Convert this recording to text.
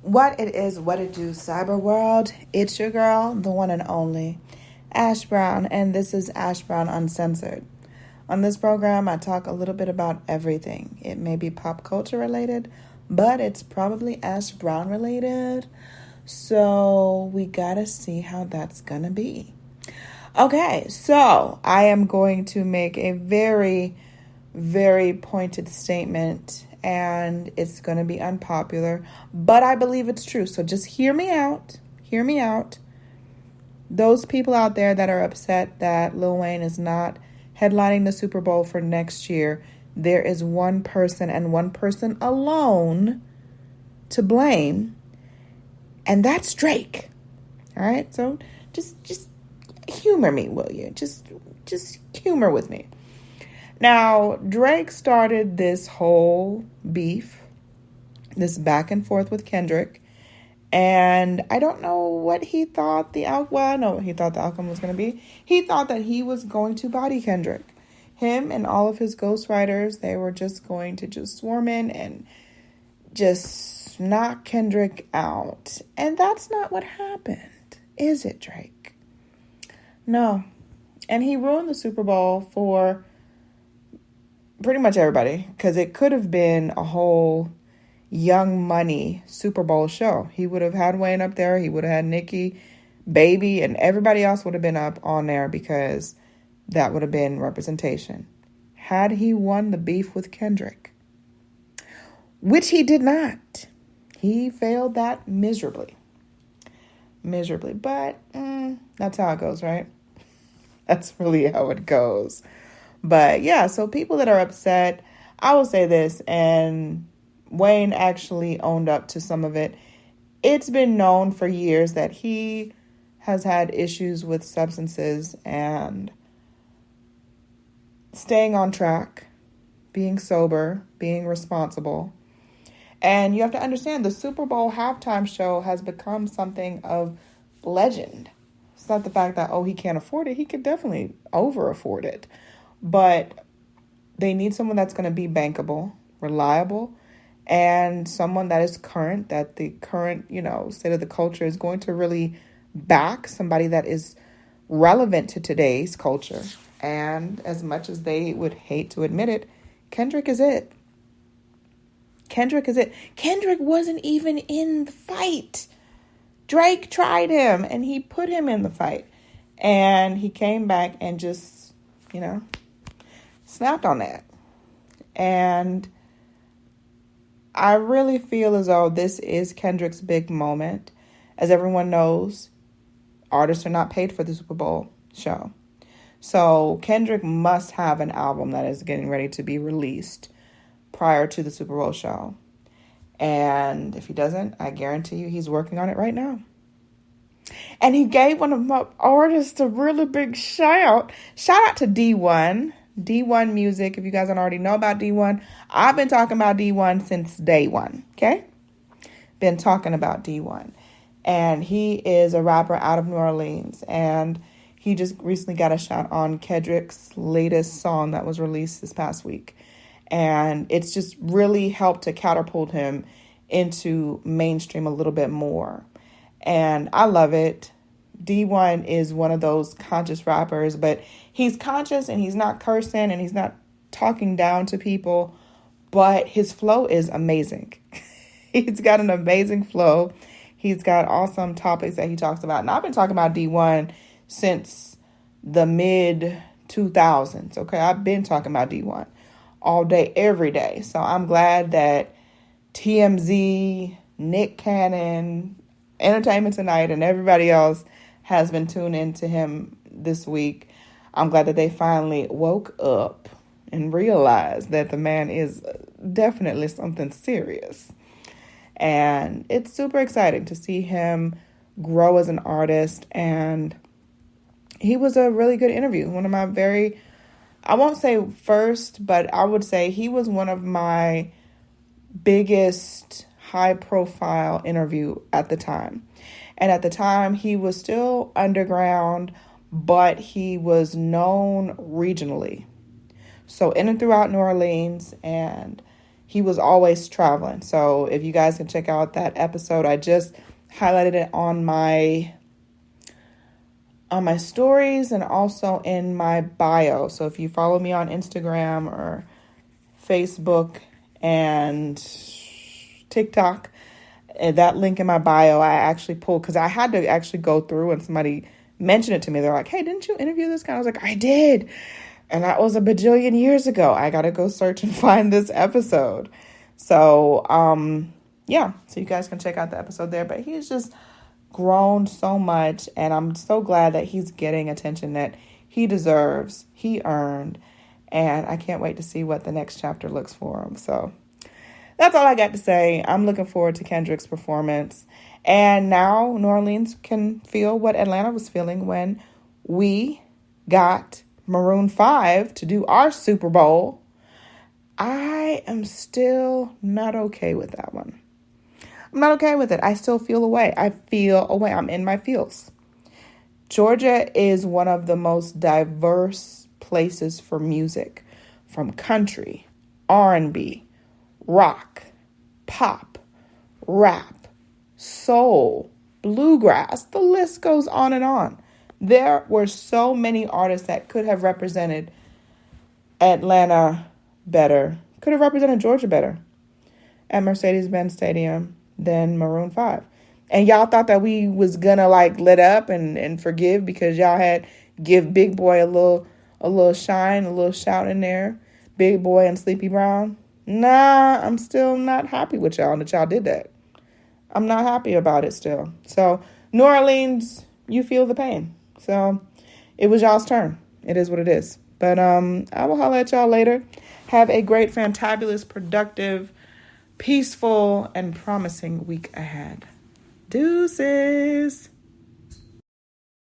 What it is, what it do, cyber world. It's your girl, the one and only, Ash Brown, and this is Ash Brown Uncensored. On this program, I talk a little bit about everything. It may be pop culture related, but it's probably Ash Brown related. So we gotta see how that's gonna be. Okay, so I am going to make a very, very pointed statement, and it's going to be unpopular, but I believe it's true. So just hear me out. Hear me out. Those people out there that are upset that Lil Wayne is not headlining the Super Bowl for next year, there is one person and one person alone to blame, and that's Drake. All right? So just humor me, will you? Just humor with me. Now, Drake started this whole beef, this back and forth with Kendrick, and I don't know what he thought the outcome was going to be. He thought that he was going to body Kendrick. Him and all of his ghostwriters, they were just going to just swarm in and just knock Kendrick out. And that's not what happened, is it, Drake? No. And he ruined the Super Bowl for pretty much everybody, because it could have been a whole Young Money Super Bowl show. He would have had Wayne up there. He would have had Nicki, Baby, and everybody else would have been up on there, because that would have been representation. Had he won the beef with Kendrick, which he did not. He failed that miserably. But that's how it goes, right? That's really how it goes. But yeah, so people that are upset, I will say this, and Wayne actually owned up to some of it. It's been known for years that he has had issues with substances and staying on track, being sober, being responsible. And you have to understand, the Super Bowl halftime show has become something of legend. It's not the fact that, he can't afford it. He could definitely over afford it. But they need someone that's going to be bankable, reliable, and someone that is current, that the current, state of the culture is going to really back, somebody that is relevant to today's culture. And as much as they would hate to admit it, Kendrick is it. Kendrick wasn't even in the fight. Drake tried him, and he put him in the fight. And he came back and just, snapped on that. And I really feel as though this is Kendrick's big moment. As everyone knows, artists are not paid for the Super Bowl show. So Kendrick must have an album that is getting ready to be released prior to the Super Bowl show. And if he doesn't, I guarantee you he's working on it right now. And he gave one of my artists a really big shout. Shout out to D1. D1 Music. If you guys don't already know about D1, I've been talking about D1 since day one. Okay? Been talking about D1. And he is a rapper out of New Orleans. And he just recently got a shout on Kendrick's latest song that was released this past week. And it's just really helped to catapult him into mainstream a little bit more. And I love it. D1 is one of those conscious rappers, but he's conscious and he's not cursing and he's not talking down to people, but his flow is amazing. He's got an amazing flow. He's got awesome topics that he talks about. And I've been talking about D1 since the mid 2000s. Okay, I've been talking about D1 all day, every day. So I'm glad that TMZ, Nick Cannon, Entertainment Tonight, and everybody else has been tuned into him this week. I'm glad that they finally woke up and realized that the man is definitely something serious. And it's super exciting to see him grow as an artist. And he was a really good interview. One of my I won't say first, but I would say he was one of my biggest high-profile interview at the time. And at the time, he was still underground, but he was known regionally. So in and throughout New Orleans, and he was always traveling. So if you guys can check out that episode, I just highlighted it on my stories and also in my bio. So if you follow me on Instagram or Facebook and TikTok, that link in my bio, I actually pulled, because I had to actually go through and somebody mentioned it to me. They're like, hey, didn't you interview this guy? I was like, I did. And that was a bajillion years ago. I got to go search and find this episode. So, yeah, so you guys can check out the episode there. But he's just grown so much, and I'm so glad that he's getting attention that he deserves, he earned, and I can't wait to see what the next chapter looks for him. So that's all I got to say. I'm looking forward to Kendrick's performance, and now New Orleans can feel what Atlanta was feeling when we got Maroon 5 to do our Super Bowl. I am still not okay with that one. I'm not okay with it. I still feel away. I feel away. I'm in my feels. Georgia is one of the most diverse places for music, from country, R&B, rock, pop, rap, soul, bluegrass. The list goes on and on. There were so many artists that could have represented Atlanta better, could have represented Georgia better at Mercedes-Benz Stadium than Maroon 5. And y'all thought that we was gonna let up and forgive because y'all had give Big Boy a little shine, a little shout in there. Big Boy and Sleepy Brown. Nah, I'm still not happy with y'all that y'all did that. I'm not happy about it still. So New Orleans, you feel the pain. So it was y'all's turn. It is what it is. But I will holler at y'all later. Have a great, fantabulous, productive, peaceful, and promising week ahead. Deuces.